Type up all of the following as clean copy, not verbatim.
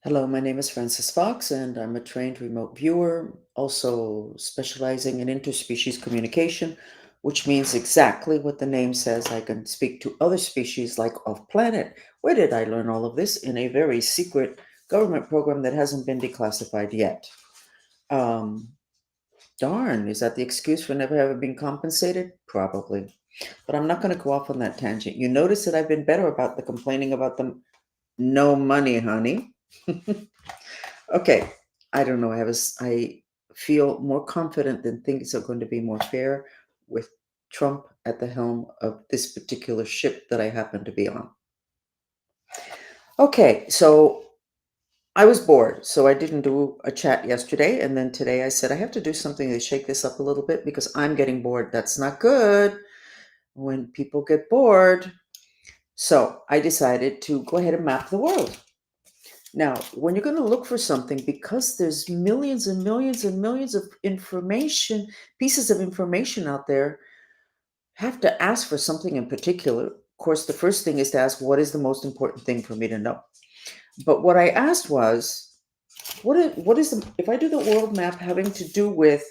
Hello, my name is Francis Fox, and I'm a trained remote viewer, also specializing in interspecies communication, which means exactly what the name says. I can speak to other species like off planet. Where did I learn all of this? In a very secret government program that hasn't been declassified yet. Um, Darn, is that the excuse for never having been compensated? Probably. But I'm not going to go off on that tangent. You notice that I've been better about the complaining about the no money, honey. Okay, I don't know. I feel more confident than things are going to be more fair with Trump at the helm of this particular ship that I happen to be on. Okay, so I was bored, so I didn't do a chat yesterday, and then today I said I have to do something to shake this up a little bit because I'm getting bored. That's not good when people get bored. So I decided to go ahead and map the world. Now, when you're going to look for something, because there's millions and millions and millions of information, pieces of information out there, have to ask for something in particular. Of course, the first thing is to ask, what is the most important thing for me to know? But what I asked was, if I do the world map having to do with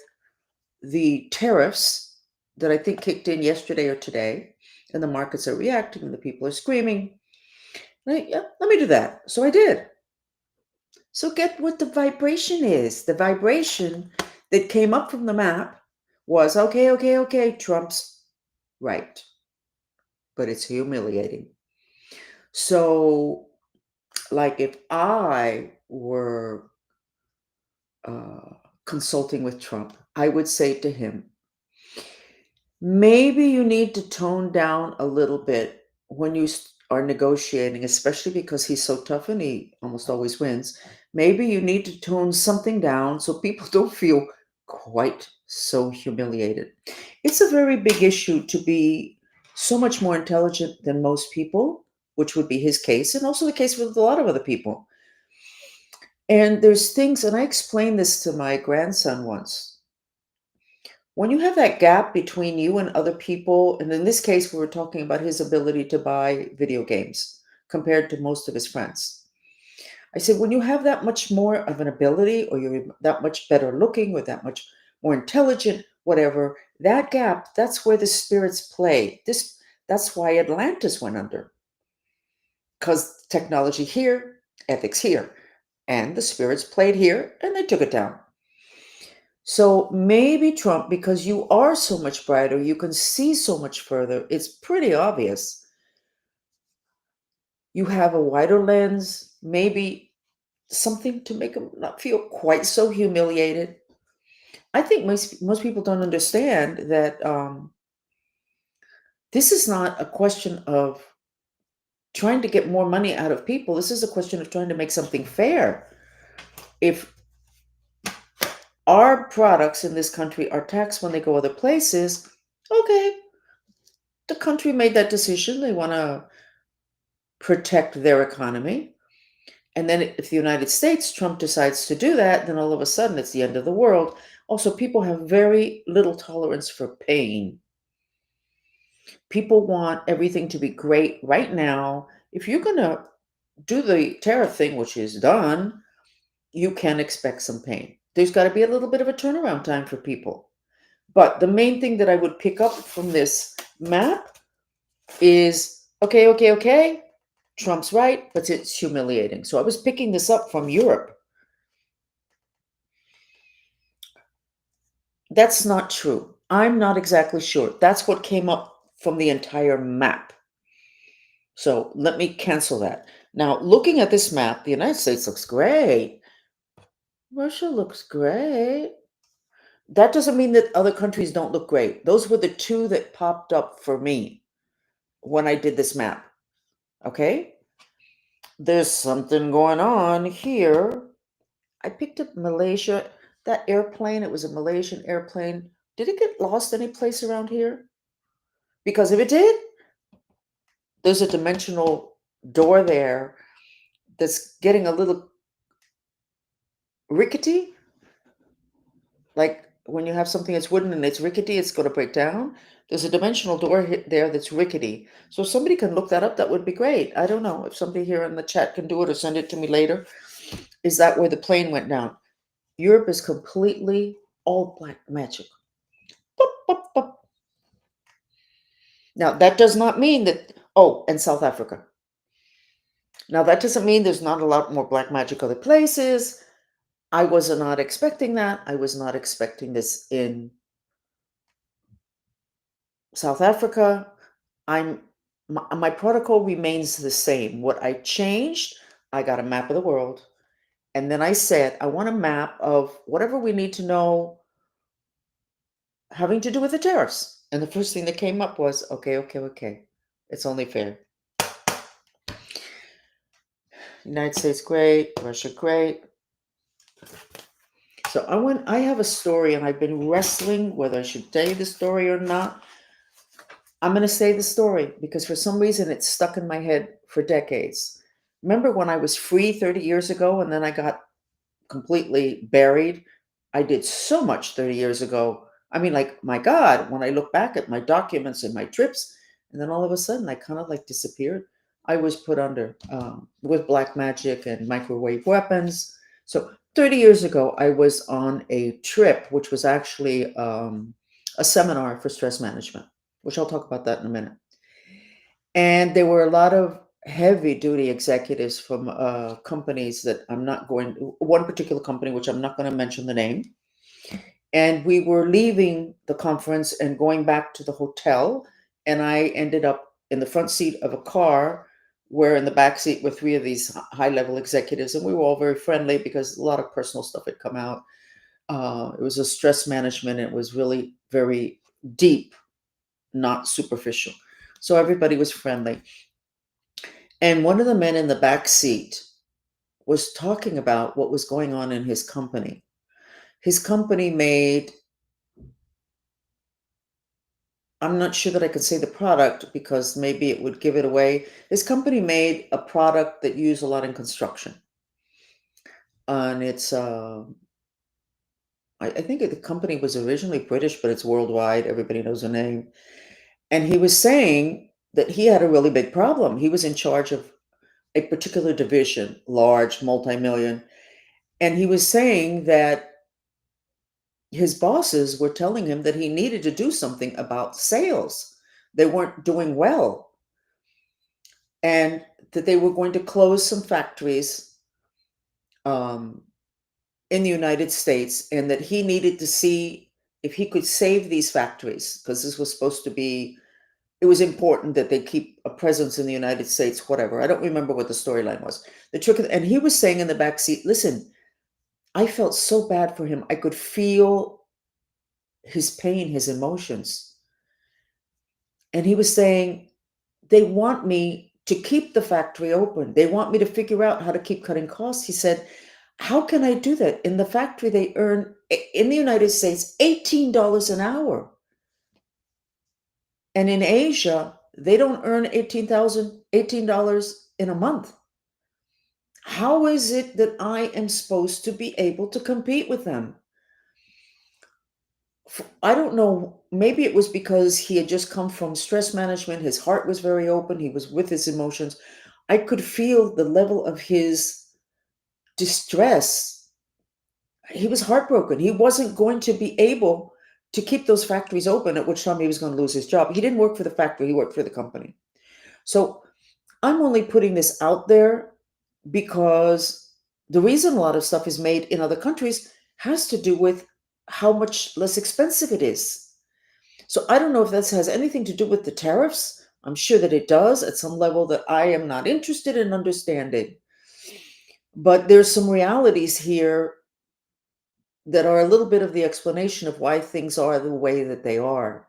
the tariffs that I think kicked in yesterday or today, and the markets are reacting and the people are screaming, right? Yeah, let me do that. So I did. So get what the vibration is. The vibration that came up from the map was okay, okay, okay, Trump's right, but it's humiliating. So, like if I were consulting with Trump, I would say to him, maybe you need to tone down a little bit when you are negotiating, especially because he's so tough and he almost always wins. Maybe you need to tone something down so people don't feel quite so humiliated. It's a very big issue to be so much more intelligent than most people, which would be his case, and also the case with a lot of other people. And there's things, and I explained this to my grandson once. When you have that gap between you and other people, and in this case, we were talking about his ability to buy video games compared to most of his friends. I said, when you have that much more of an ability, or you're that much better looking, or that much more intelligent, whatever, that gap, that's where the spirits play. That's why Atlantis went under. Because technology here, ethics here, and the spirits played here, and they took it down. So maybe Trump, because you are so much brighter, you can see so much further, it's pretty obvious. You have a wider lens, maybe something to make him not feel quite so humiliated. I think most people don't understand that this is not a question of trying to get more money out of people. This is a question of trying to make something fair. If our products in this country are taxed when they go other places, okay, the country made that decision. They want to protect their economy. And then if the United States, Trump decides to do that, then all of a sudden it's the end of the world. Also, people have very little tolerance for pain. People want everything to be great right now. If you're going to do the tariff thing, which is done, you can expect some pain. There's got to be a little bit of a turnaround time for people. But the main thing that I would pick up from this map is okay, okay, okay. Trump's right, but it's humiliating. So I was picking this up from Europe. That's not true. I'm not exactly sure. That's what came up from the entire map. So let me cancel that. Now, looking at this map, the United States looks great. Russia looks great. That doesn't mean that other countries don't look great. Those were the two that popped up for me when I did this map. Okay? There's something going on here. I picked up Malaysia. That airplane, it was a Malaysian airplane. Did it get lost any place around here? Because if it did, there's a dimensional door there that's getting a little rickety. Like when you have something that's wooden and it's rickety, it's going to break down. There's a dimensional door there that's rickety. So if somebody can look that up, that would be great. I don't know if somebody here in the chat can do it or send it to me later. is that where the plane went down. Europe is completely all black magic. Boop, boop, boop. Now, that does not mean that, oh, and South Africa. Now, that doesn't mean there's not a lot more black magic other places. I was not expecting that. I was not expecting this in South Africa. My protocol remains the same. What I changed, I got a map of the world. And then I said, I want a map of whatever we need to know having to do with the tariffs. And the first thing that came up was, okay. It's only fair. United States, great. Russia, great. So I have a story, and I've been wrestling whether I should tell you the story or not. I'm going to say the story because for some reason it's stuck in my head for decades. Remember when I was free 30 years ago and then I got completely buried? I did so much 30 years ago. I mean, like, my God, when I look back at my documents and my trips, and then all of a sudden I kind of like disappeared. I was put under with black magic and microwave weapons. So 30 years ago, I was on a trip, which was actually a seminar for stress management, which I'll talk about that in a minute. And there were a lot of heavy duty executives from companies that I'm not going one particular company, which I'm not going to mention the name. And we were leaving the conference and going back to the hotel. And I ended up in the front seat of a car where in the back seat were three of these high level executives. And we were all very friendly because a lot of personal stuff had come out. It was a stress management. It was really very deep, not superficial. So everybody was friendly. And one of the men in the back seat was talking about what was going on in his company. His company made, I'm not sure that I could say the product because maybe it would give it away. His company made a product that used a lot in construction. And it's, I think the company was originally British, but it's worldwide. Everybody knows the name. And he was saying that he had a really big problem. He was in charge of a particular division, large, multi-million. And he was saying that his bosses were telling him that he needed to do something about sales. They weren't doing well. And that they were going to close some factories um, in the United States, and that he needed to see if he could save these factories because this was supposed to be, it was important that they keep a presence in the United States, whatever. I don't remember what the storyline was. The trick, and he was saying in the back seat, listen, I felt so bad for him. I could feel his pain, his emotions. And he was saying, they want me to keep the factory open. They want me to figure out how to keep cutting costs. He said, how can I do that? In the factory, they earn, in the United States, $18 an hour. And in Asia, they don't earn $18 in a month. How is it that I am supposed to be able to compete with them? I don't know. Maybe it was because he had just come from stress management. His heart was very open. He was with his emotions. I could feel the level of his distress. He was heartbroken. He wasn't going to be able to keep those factories open, at which time he was going to lose his job. He didn't work for the factory, he worked for the company. So I'm only putting this out there because the reason a lot of stuff is made in other countries has to do with how much less expensive it is. So I don't know if this has anything to do with the tariffs. I'm sure that it does at some level that I am not interested in understanding. But there's some realities here that are a little bit of the explanation of why things are the way that they are.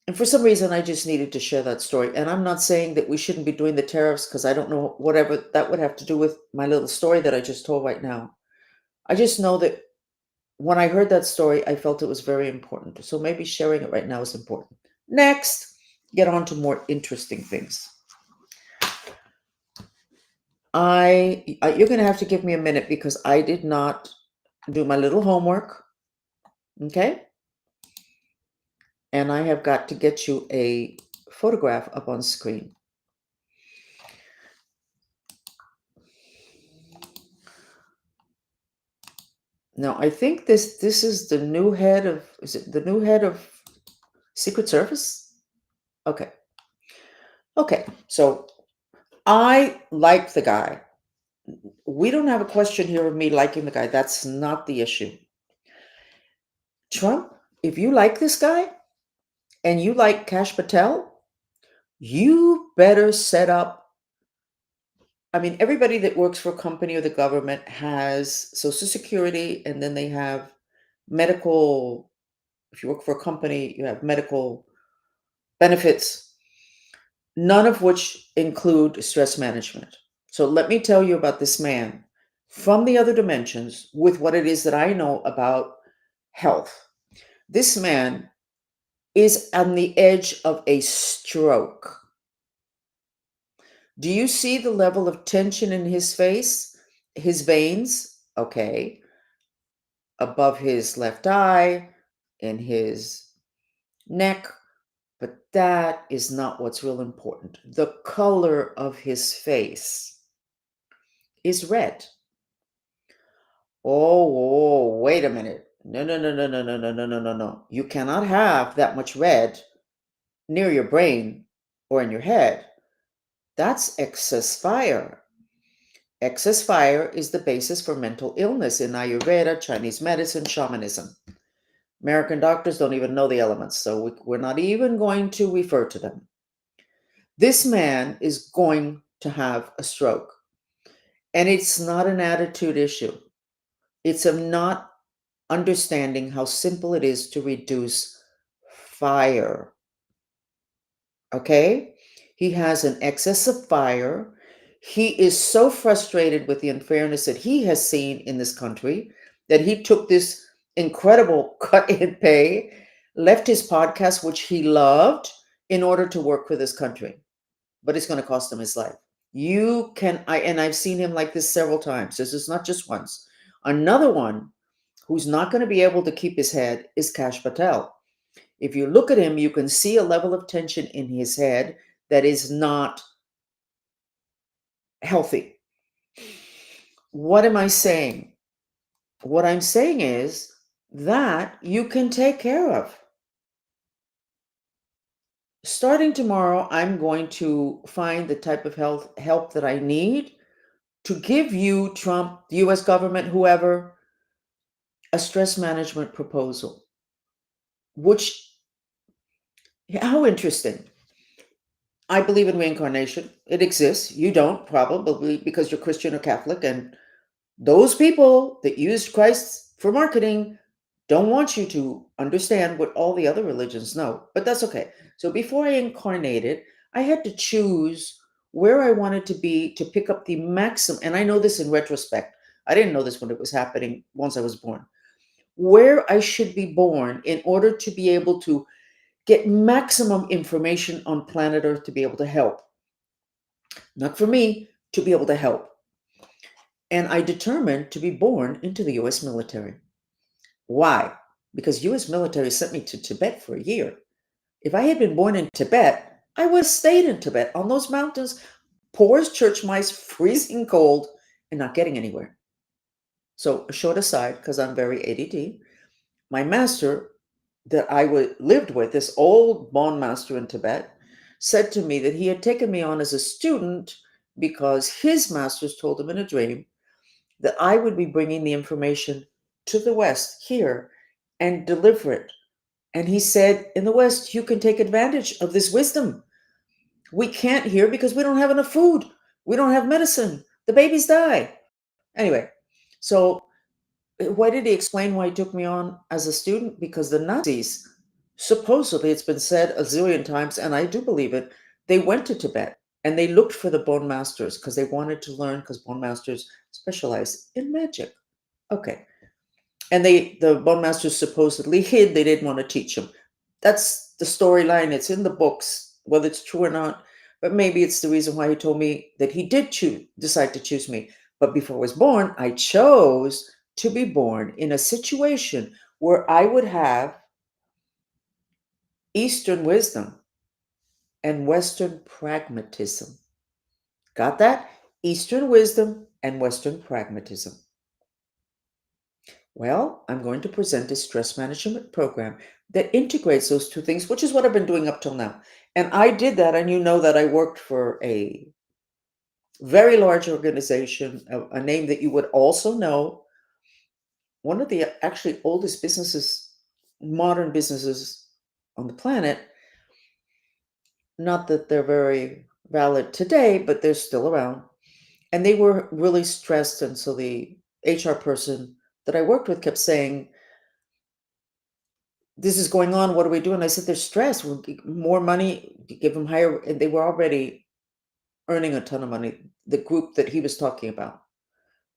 And for some reason, I just needed to share that story. And I'm not saying that we shouldn't be doing the tariffs because I don't know whatever that would have to do with my little story that I just told right now. I just know that when I heard that story, I felt it was very important. So maybe sharing it right now is important. Next, get on to more interesting things. You're going to have to give me a minute because I did not do my little homework. Okay? And I have got to get you a photograph up on screen. Now, I think this is the new head of, is it the new head of Secret Service? Okay. Okay. So I like the guy. We don't have a question here of me liking the guy. That's not the issue. Trump, if you like this guy and you like Cash Patel, you better set up. I mean, everybody that works for a company or the government has Social Security, and then they have medical. If you work for a company, you have medical benefits, none of which include stress management. So let me tell you about this man from the other dimensions with what it is that I know about health. This man is on the edge of a stroke. Do you see the level of tension in his face? His veins, okay, above his left eye, in his neck, but that is not what's real important. The color of his face is red. Wait a minute. No, no, no, no, no, no, no, no, no, no, no. You cannot have that much red near your brain or in your head. That's excess fire. Excess fire is the basis for mental illness in Ayurveda, Chinese medicine, shamanism. American doctors don't even know the elements, so we're not even going to refer to them. This man is going to have a stroke. And it's not an attitude issue. It's of not understanding how simple it is to reduce fire. Okay? He has an excess of fire. He is so frustrated with the unfairness that he has seen in this country that he took this incredible cut in pay, left his podcast, which he loved, in order to work for this country. But it's going to cost him his life. I've seen him like this several times. This is not just once. Another one who's not going to be able to keep his head is Kash Patel. If you look at him, you can see a level of tension in his head that is not healthy. What am I saying? What I'm saying is that you can take care of. Starting tomorrow, I'm going to find the type of help that I need to give you, Trump, the US government, whoever, a stress management proposal. Which, how interesting. I believe in reincarnation. It exists. You don't, probably because you're Christian or Catholic. And those people that used Christ for marketing don't want you to understand what all the other religions know. But that's okay. So before I incarnated, I had to choose where I wanted to be to pick up the maximum. And I know this in retrospect. I didn't know this when it was happening once I was born. Where I should be born in order to be able to get maximum information on planet Earth to be able to help. Not for me, to be able to help. And I determined to be born into the US military. Why? Because US military sent me to Tibet for a year. If I had been born in Tibet, I would have stayed in Tibet on those mountains, poor as church mice, freezing cold, and not getting anywhere. So, a short aside, because I'm very ADD, my master that lived with, this old Bon master in Tibet, said to me that he had taken me on as a student because his masters told him in a dream that I would be bringing the information to the West here and deliver it. And he said, in the West, you can take advantage of this wisdom. We can't here because we don't have enough food. We don't have medicine. The babies die. Anyway, so why did he explain why he took me on as a student? Because the Nazis, supposedly, it's been said a zillion times, and I do believe it, they went to Tibet and they looked for the Bone Masters because they wanted to learn, because Bone Masters specialize in magic. Okay. And the Bone Masters supposedly hid, they didn't want to teach them. That's the storyline. It's in the books, whether it's true or not. But maybe it's the reason why he told me that he did decide to choose me. But before I was born, I chose to be born in a situation where I would have Eastern wisdom and Western pragmatism. Got that? Eastern wisdom and Western pragmatism. Well, I'm going to present a stress management program that integrates those two things, which is what I've been doing up till now. And I did that, and you know that I worked for a very large organization, a name that you would also know, one of the actually oldest businesses, modern businesses on the planet. Not that they're very valid today, but they're still around. And they were really stressed. And so the HR person that I worked with kept saying, "This is going on. What do we do?" And I said, "They're stressed. We'll give more money, give them higher." And they were already earning a ton of money. The group that he was talking about,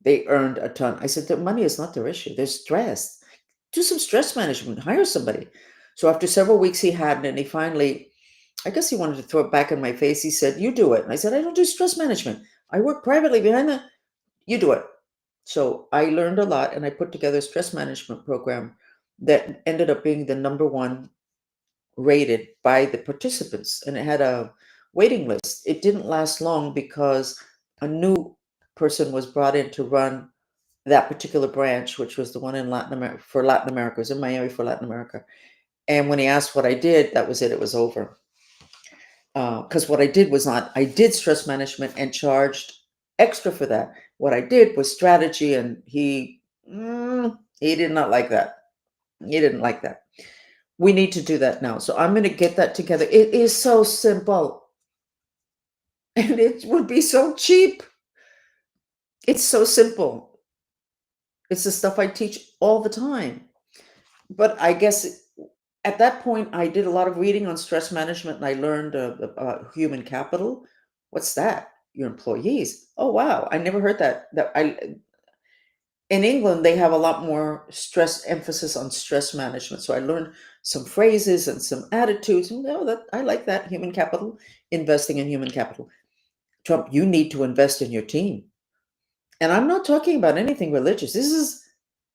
they earned a ton. I said, "Their money is not their issue. They're stressed. Do some stress management. Hire somebody." So after several weeks, he hadn't. And he finally, I guess he wanted to throw it back in my face. He said, "You do it." And I said, "I don't do stress management. I work privately behind the, you do it." So I learned a lot and I put together a stress management program that ended up being the number one rated by the participants. And it had a waiting list. It didn't last long because a new person was brought in to run that particular branch, which was the one in Latin America for Latin America. It was in Miami for Latin America. And when he asked what I did, that was it. It was over. Because what I did was not, I did stress management and charged extra for that. What I did was strategy, and he did not like that. He didn't like that. We need to do that now. So I'm going to get that together. It is so simple, and it would be so cheap. It's so simple. It's the stuff I teach all the time. But I guess at that point, I did a lot of reading on stress management, and I learned about human capital. What's that? Your employees. Oh wow, I never heard that. That I In England they have a lot more stress emphasis on stress management. So I learned some phrases and some attitudes. No, that I like that human capital, investing in human capital. Trump, you need to invest in your team. And I'm not talking about anything religious. This is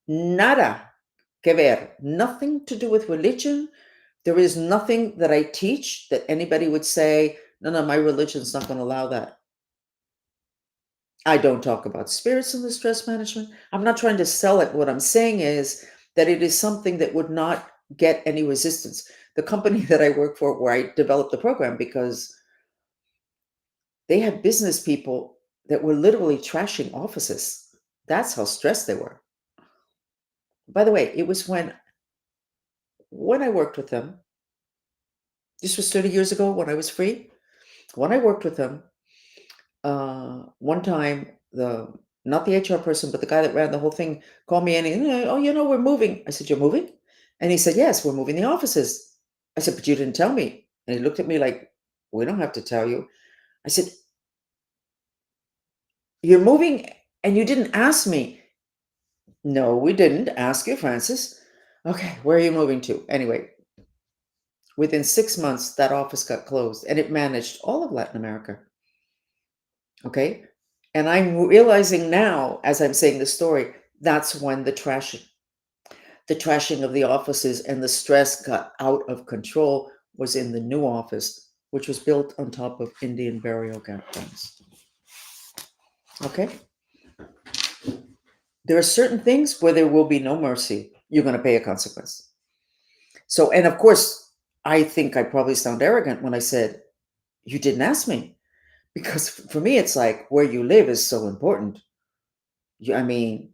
nada que ver, nothing to do with religion. There is nothing that I teach that anybody would say, no, no, my religion's not going to allow that. I don't talk about spirits in the stress management. I'm not trying to sell it. What I'm saying is that it is something that would not get any resistance. The company that I work for, where I developed the program, because they had business people that were literally trashing offices. That's how stressed they were. By the way, it was when I worked with them. This was 30 years ago when I was free. When I worked with them, one time the not the HR person, but the guy that ran the whole thing called me in and, oh, we're moving. I said, "You're moving?" And he said, "Yes, we're moving the offices." I said, "But you didn't tell me." And he looked at me like, "We don't have to tell you." I said, "You're moving and you didn't ask me." "No, we didn't ask you, Francis." "Okay, where are you moving to?" Anyway, within 6 months, that office got closed and it managed all of Latin America. Okay. And I'm realizing now, as I'm saying the story, that's when the trashing of the offices and the stress got out of control was in the new office, which was built on top of Indian burial grounds. Okay. There are certain things where there will be no mercy. You're going to pay a consequence. So, and of course, I think I probably sound arrogant when I said, you didn't ask me. Because for me, it's like where you live is so important. I mean,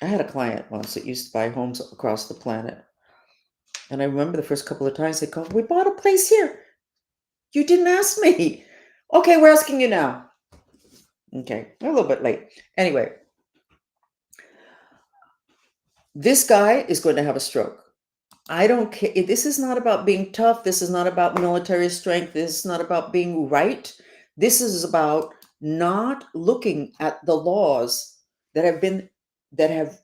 I had a client once that used to buy homes across the planet. And I remember the first couple of times they called, "We bought a place here. You didn't ask me." "Okay, we're asking you now." Okay, a little bit late. Anyway, this guy is going to have a stroke. I don't care. This is not about being tough. This is not about military strength. This is not about being right. This is about not looking at the laws that have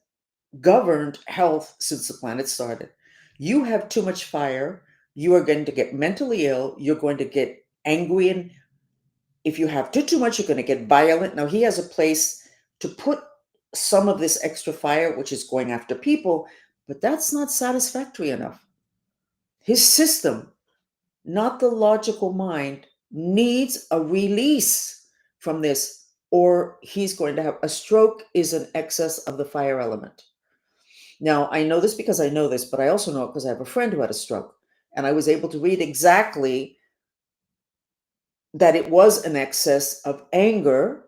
governed health since the planet started. You have too much fire, you are going to get mentally ill, you're going to get angry, and if you have too much, you're going to get violent. Now, he has a place to put some of this extra fire, which is going after people, but that's not satisfactory enough. His system, not the logical mind, needs a release from this. or he's going to have a stroke is an excess of the fire element. Now, I know this because I know this, but I also know it because I have a friend who had a stroke. And I was able to read exactly that it was an excess of anger.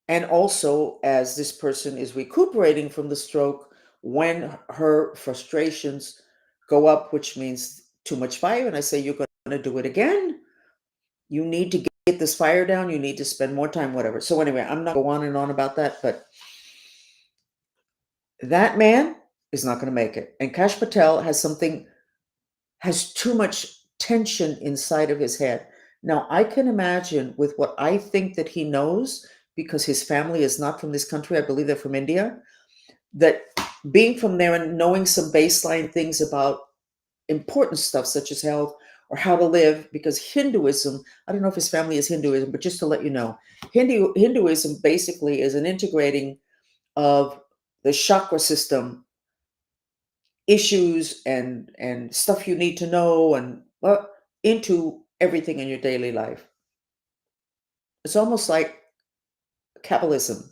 And also, as this person is recuperating from the stroke, when her frustrations go up, which means too much fire, and I say, you're going to do it again. You need to get this fire down. You need to spend more time, whatever. So, anyway, I'm not going to go on and on about that, but that man is not going to make it. And Kash Patel has too much tension inside of his head. Now, I can imagine with what I think that he knows, because his family is not from this country, I believe they're from India, that being from there and knowing some baseline things about important stuff such as health or how to live, because Hinduism, I don't know if his family is Hinduism, but just to let you know, Hinduism basically is an integrating of the chakra system issues and stuff you need to know and into everything in your daily life. It's almost like Kabbalism,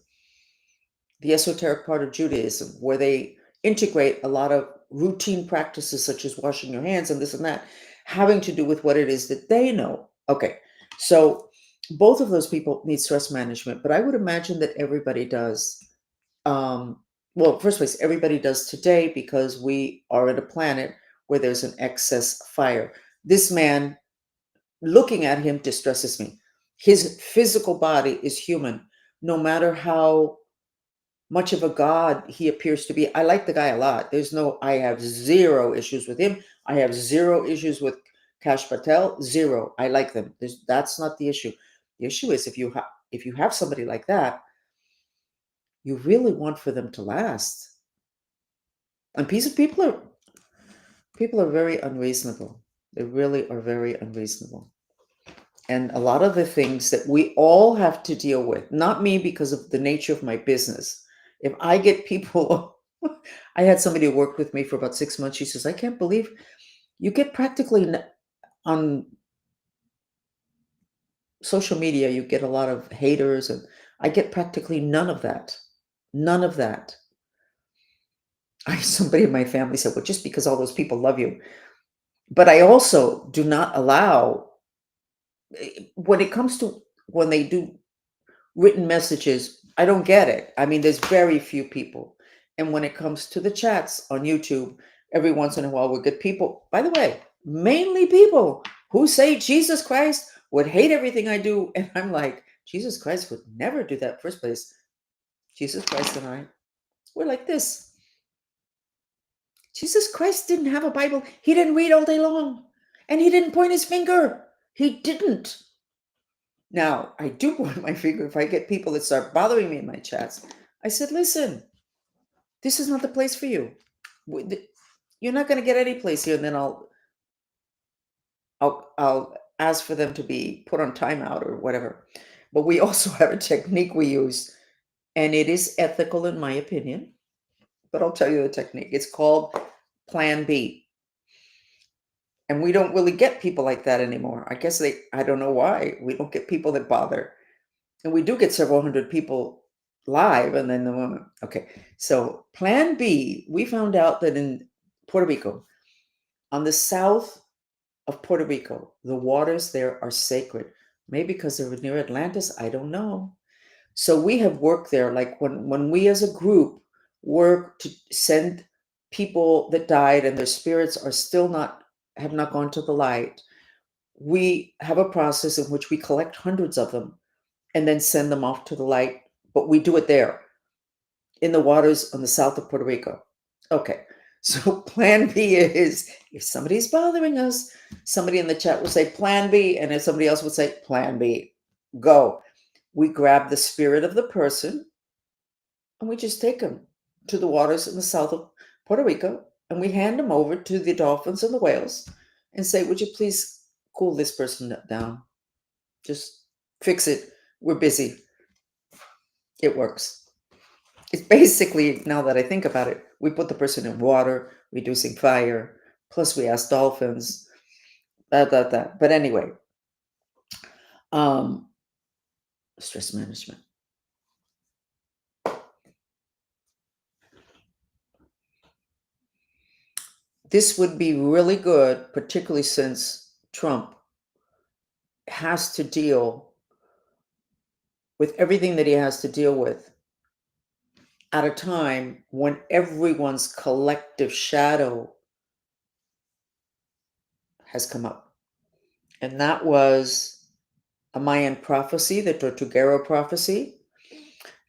the esoteric part of Judaism, where they integrate a lot of routine practices such as washing your hands and this and that, having to do with what it is that they know. Okay, so both of those people need stress management, but I would imagine that everybody does. Um, well, first place, everybody does today because we are in a planet where there's an excess fire. This man, looking at him distresses me. His physical body is human, no matter how much of a god he appears to be. I like the guy a lot. I have zero issues with him. I have zero issues with Kash Patel. Zero. I like them. That's not the issue. The issue is if you have somebody like that, you really want for them to last. And people are very unreasonable. They really are very unreasonable. And a lot of the things that we all have to deal with, not me because of the nature of my business. If I get people, I had somebody who worked with me for about 6 months. She says, I can't believe you get practically on social media, you get a lot of haters, and I get practically none of that. None of that. Somebody in my family said, well, just because all those people love you. But I also do not allow, when it comes to when they do written messages, I don't get it. I mean, there's very few people. And when it comes to the chats on YouTube, every once in a while we get people, by the way, mainly people who say Jesus Christ would hate everything I do. And I'm like, Jesus Christ would never do that first place. Jesus Christ and I, we're like this. Jesus Christ didn't have a Bible. He didn't read all day long. And he didn't point his finger. He didn't. Now, I do point my finger if I get people that start bothering me in my chats. I said, listen, this is not the place for you. You're not going to get any place here. And then I'll ask for them to be put on timeout or whatever. But we also have a technique we use, and it is ethical in my opinion. But I'll tell you the technique. It's called Plan B. And we don't really get people like that anymore. I don't know why. We don't get people that bother. And we do get several hundred people live. And then okay. So Plan B, we found out that in Puerto Rico, on the south of Puerto Rico, the waters there are sacred. Maybe because they're near Atlantis, I don't know. So we have worked there, like when we as a group work to send people that died and their spirits are still have not gone to the light, we have a process in which we collect hundreds of them and then send them off to the light. But we do it there in the waters on the south of Puerto Rico. Okay. So plan B is if somebody's bothering us, somebody in the chat will say plan B, and if somebody else would say plan B, go. We grab the spirit of the person and we just take them to the waters in the south of Puerto Rico and we hand them over to the dolphins and the whales and say, would you please cool this person down? Just fix it. We're busy. It works. It's basically, now that I think about it, we put the person in water, reducing fire, plus we ask dolphins, that. But anyway, um, stress management. This would be really good, particularly since Trump has to deal with everything that he has to deal with at a time when everyone's collective shadow has come up. And that was a Mayan prophecy, the Tortuguero prophecy.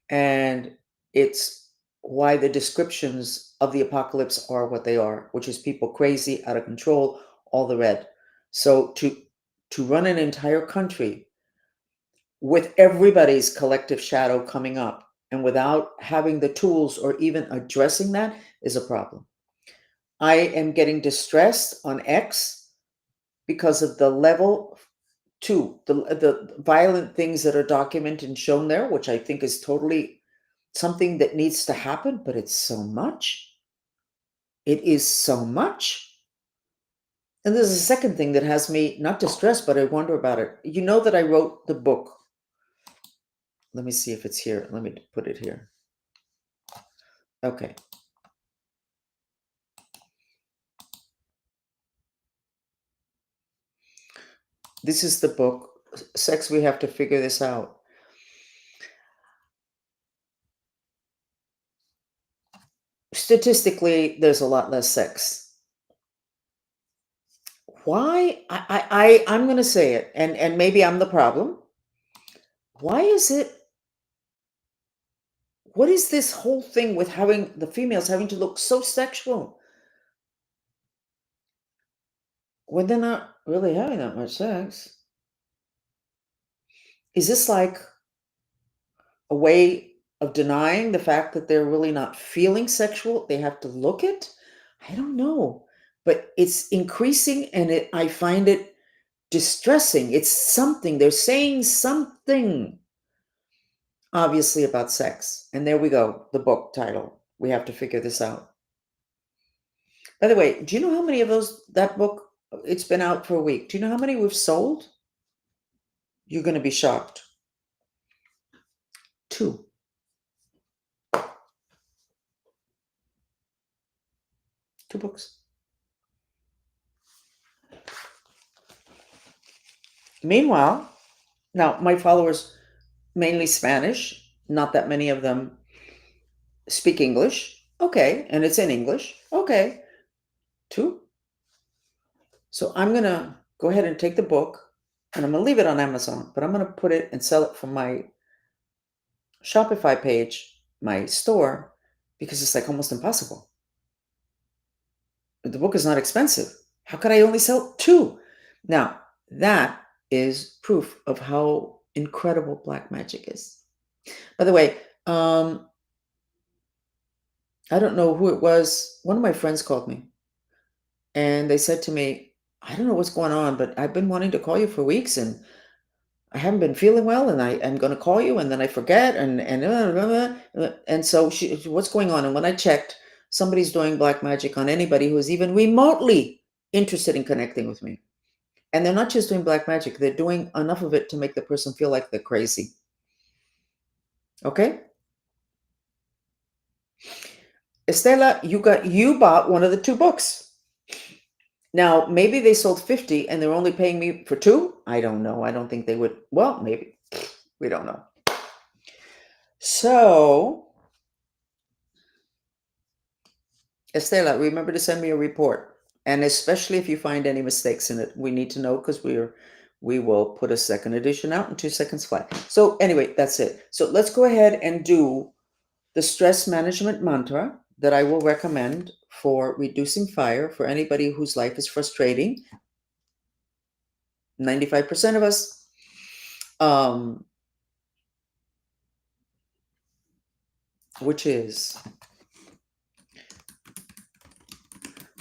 And it's why the descriptions of the apocalypse are what they are, which is people crazy, out of control, all the red. So to run an entire country with everybody's collective shadow coming up and without having the tools or even addressing that is a problem. I am getting distressed on X because of the level two, the violent things that are documented and shown there, which I think is totally something that needs to happen, but it's so much. It is so much. And there's a second thing that has me not distressed, but I wonder about it. You know that I wrote the book. Let me see if it's here. Let me put it here. Okay. This is the book. Sex, we have to figure this out. Statistically, there's a lot less sex. Why? I'm going to say it, and maybe I'm the problem. Why is it? What is this whole thing with having the females having to look so sexual when they're not really having that much sex? Is this like a way of denying the fact that they're really not feeling sexual? They have to look it? I don't know. But it's increasing and I find it distressing. It's something. They're saying something obviously about sex. And there we go, the book title. We have to figure this out. By the way, do you know how many of that book, it's been out for a week. Do you know how many we've sold? You're going to be shocked. 2. 2 books. Meanwhile, now my followers, mainly Spanish, not that many of them speak English. Okay. And it's in English. Okay. 2. So I'm going to go ahead and take the book and I'm going to leave it on Amazon, but I'm going to put it and sell it from my Shopify page, my store, because it's like almost impossible. The book is not expensive. How could I only sell 2? Now, that is proof of how incredible black magic is. By the way, I don't know who it was. One of my friends called me and they said to me, I don't know what's going on, but I've been wanting to call you for weeks and I haven't been feeling well and I'm going to call you and then I forget and so what's going on? And when I checked, somebody's doing black magic on anybody who's even remotely interested in connecting with me. And they're not just doing black magic, they're doing enough of it to make the person feel like they're crazy. Okay? Estela, you bought one of the 2 books. Now, maybe they sold 50 and they're only paying me for 2. I don't know. I don't think they would. Well, maybe. We don't know. So, Estela, remember to send me a report. And especially if you find any mistakes in it, we need to know because we will put a second edition out in 2 seconds flat. So anyway, that's it. So let's go ahead and do the stress management mantra that I will recommend for reducing fire for anybody whose life is frustrating. 95% of us. Which is,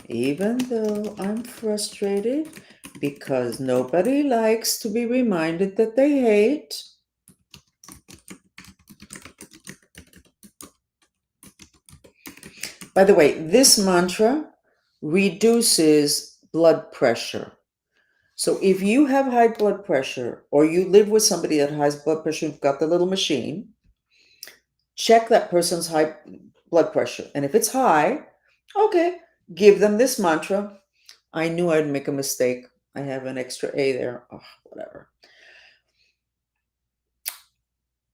even though I'm frustrated because nobody likes to be reminded that they hate, by the way, this mantra reduces blood pressure. So if you have high blood pressure or you live with somebody that has blood pressure, you've got the little machine, check that person's high blood pressure. And if it's high, okay, give them this mantra. I knew I'd make a mistake. I have an extra A there. Oh, whatever.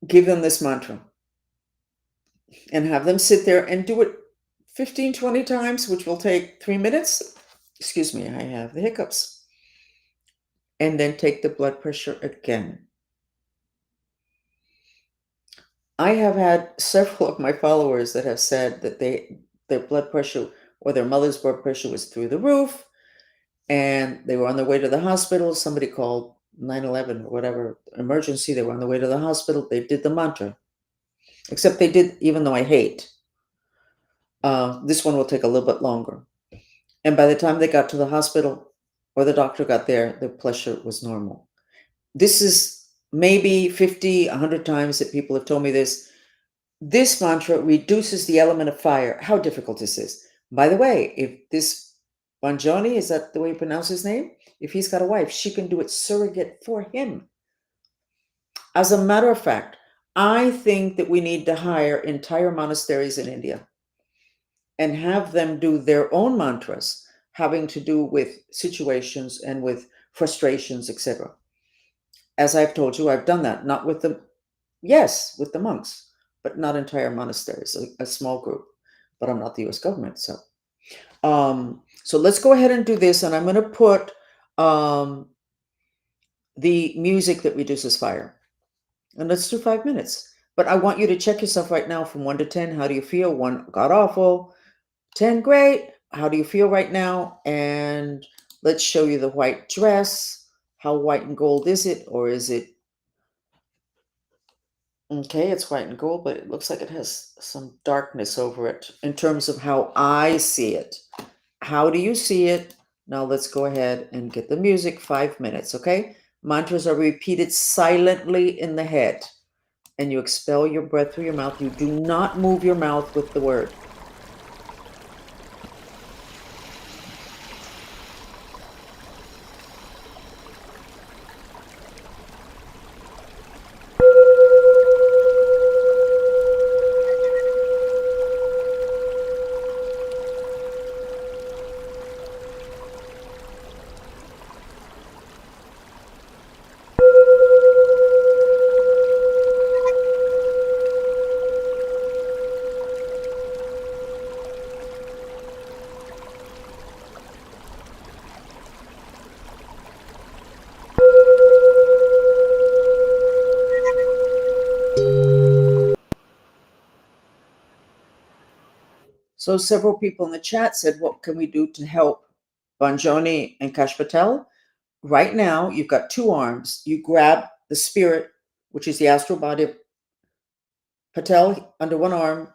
Give them this mantra and have them sit there and do it 15, 20 times, which will take 3 minutes. Excuse me, I have the hiccups. And then take the blood pressure again. I have had several of my followers that have said that their blood pressure or their mother's blood pressure was through the roof and they were on their way to the hospital. Somebody called 911 or whatever emergency. They were on the way to the hospital. They did the mantra, except they did, even though I hate. This one will take a little bit longer. And by the time they got to the hospital or the doctor got there, their pressure was normal. This is maybe 50, 100 times that people have told me this. This mantra reduces the element of fire. How difficult this is. By the way, if this Bonjoni, is that the way you pronounce his name? If he's got a wife, she can do it surrogate for him. As a matter of fact, I think that we need to hire entire monasteries in India and have them do their own mantras having to do with situations and with frustrations, etc. As I've told you, I've done that, not with the, yes, with the monks, but not entire monasteries, a small group. But I'm not the US government, so. So let's go ahead and do this, and I'm going to put the music that reduces fire. And let's do 5 minutes. But I want you to check yourself right now from 1 to 10. How do you feel? 1, god awful. 10, great. How do you feel right now? And let's show you the white dress. How white and gold is it? Or is it, okay, it's white and gold, but it looks like it has some darkness over it in terms of how I see it. How do you see it? Now let's go ahead and get the music. 5 minutes, okay? Mantras are repeated silently in the head, and you expel your breath through your mouth. You do not move your mouth with the word. So several people in the chat said, what can we do to help Bonjoni and Kash Patel? Right now, you've got 2 arms. You grab the spirit, which is the astral body of Patel under one arm,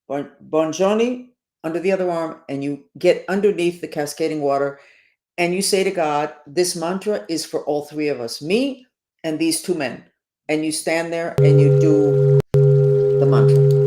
Bonjoni under the other arm, and you get underneath the cascading water, and you say to God, this mantra is for all 3 of us, me and these 2 men. And you stand there and you do the mantra.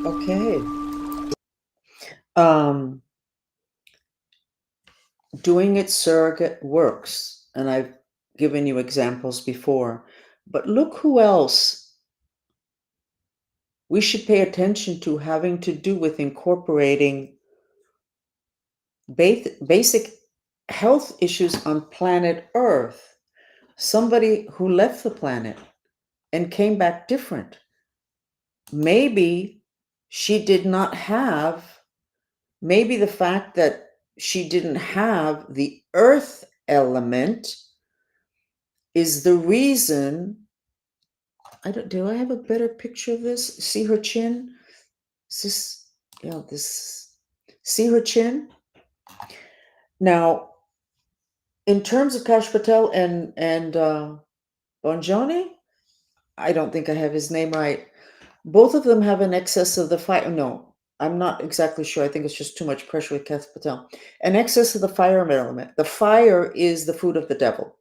Okay. Um, doing it surrogate works, and I've given you examples before. But look who else we should pay attention to having to do with incorporating basic health issues on planet Earth. Somebody who left the planet and came back different. Maybe she did not have, maybe the fact that she didn't have the earth element is the reason. Do I have a better picture of this? See her chin? Is this, yeah, this, see her chin? Now, in terms of Kash Patel and Bonjoni, I don't think I have his name right. Both of them have an excess of the fire. No, I'm not exactly sure. I think it's just too much pressure with Kash Patel. An excess of the fire element. The fire is the food of the devil.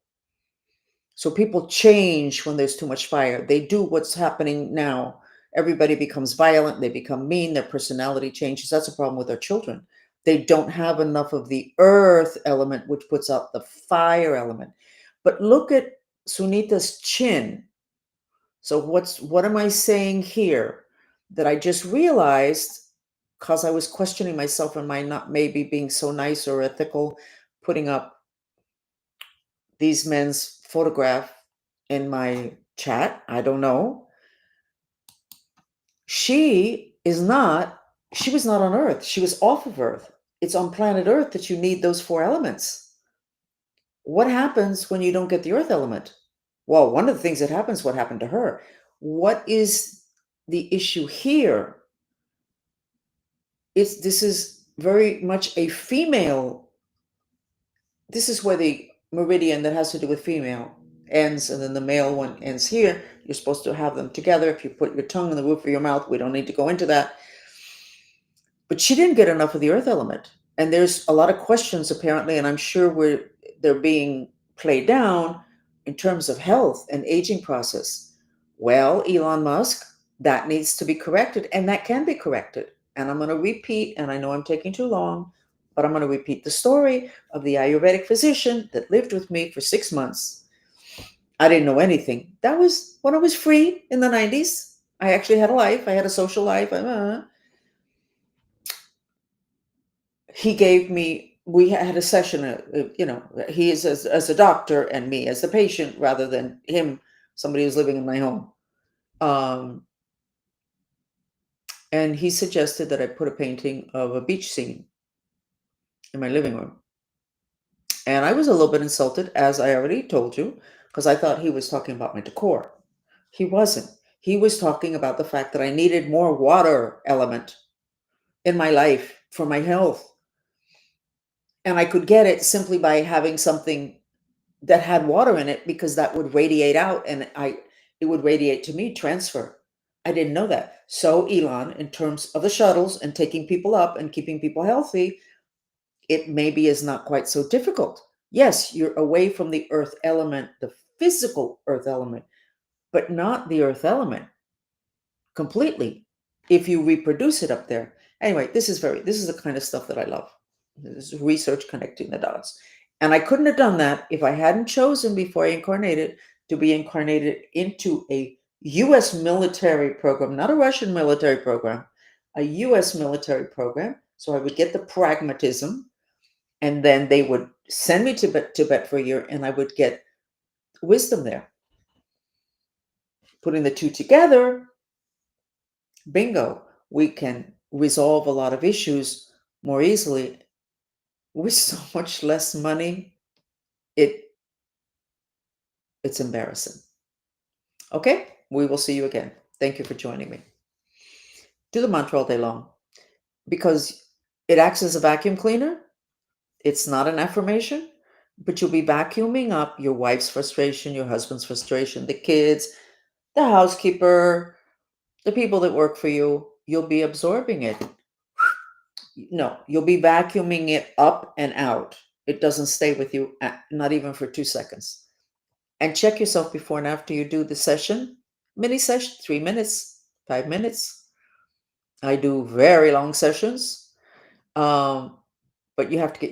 So people change when there's too much fire. They do what's happening now. Everybody becomes violent. They become mean. Their personality changes. That's a problem with our children. They don't have enough of the earth element, which puts out the fire element. But look at Sunita's chin. So what am I saying here? That I just realized because I was questioning myself, am I not maybe being so nice or ethical, putting up these men's photograph in my chat? I don't know. She is not, she was not on Earth. She was off of Earth. It's on planet Earth that you need those four elements. What happens when you don't get the earth element? Well, one of the things that happens, what happened to her? What is the issue here? This is very much a female. This is where the meridian that has to do with female ends, and then the male one ends here. You're supposed to have them together. If you put your tongue in the roof of your mouth, we don't need to go into that. But she didn't get enough of the earth element. And there's a lot of questions apparently, and I'm sure they're being played down in terms of health and aging process. Well, Elon Musk, that needs to be corrected, and that can be corrected. And I'm going to repeat, and I know I'm taking too long, but I'm going to repeat the story of the Ayurvedic physician that lived with me for 6 months. I didn't know anything. That was when I was free in the 90s. I actually had a life. I had a social life. He gave me, we had a session, he is as a doctor and me as the patient rather than him, somebody who's living in my home. And he suggested that I put a painting of a beach scene in my living room. And I was a little bit insulted, as I already told you, because I thought he was talking about my decor. He wasn't. He was talking about the fact that I needed more water element in my life for my health. And I could get it simply by having something that had water in it, because that would radiate out and it would radiate to me, transfer. I didn't know that. So Elon, in terms of the shuttles and taking people up and keeping people healthy, it maybe is not quite so difficult. Yes, you're away from the earth element, the physical earth element, but not the earth element completely if you reproduce it up there. Anyway, this is the kind of stuff that I love. This is research connecting the dots. And I couldn't have done that if I hadn't chosen before I incarnated to be incarnated into a US military program, not a Russian military program, a US military program. So I would get the pragmatism, and then they would send me to Tibet for a year, and I would get wisdom there. Putting the two together, bingo, we can resolve a lot of issues more easily with so much less money. It's embarrassing. Okay, we will see you again. Thank you for joining me. Do the mantra all day long, because it acts as a vacuum cleaner. It's not an affirmation, but you'll be vacuuming up your wife's frustration, your husband's frustration, the kids, the housekeeper, the people that work for you. You'll be absorbing it. No, you'll be vacuuming it up and out. It doesn't stay with you, not even for 2 seconds. And check yourself before and after you do the session. Mini session, 3 minutes, 5 minutes. I do very long sessions, um, but you have to get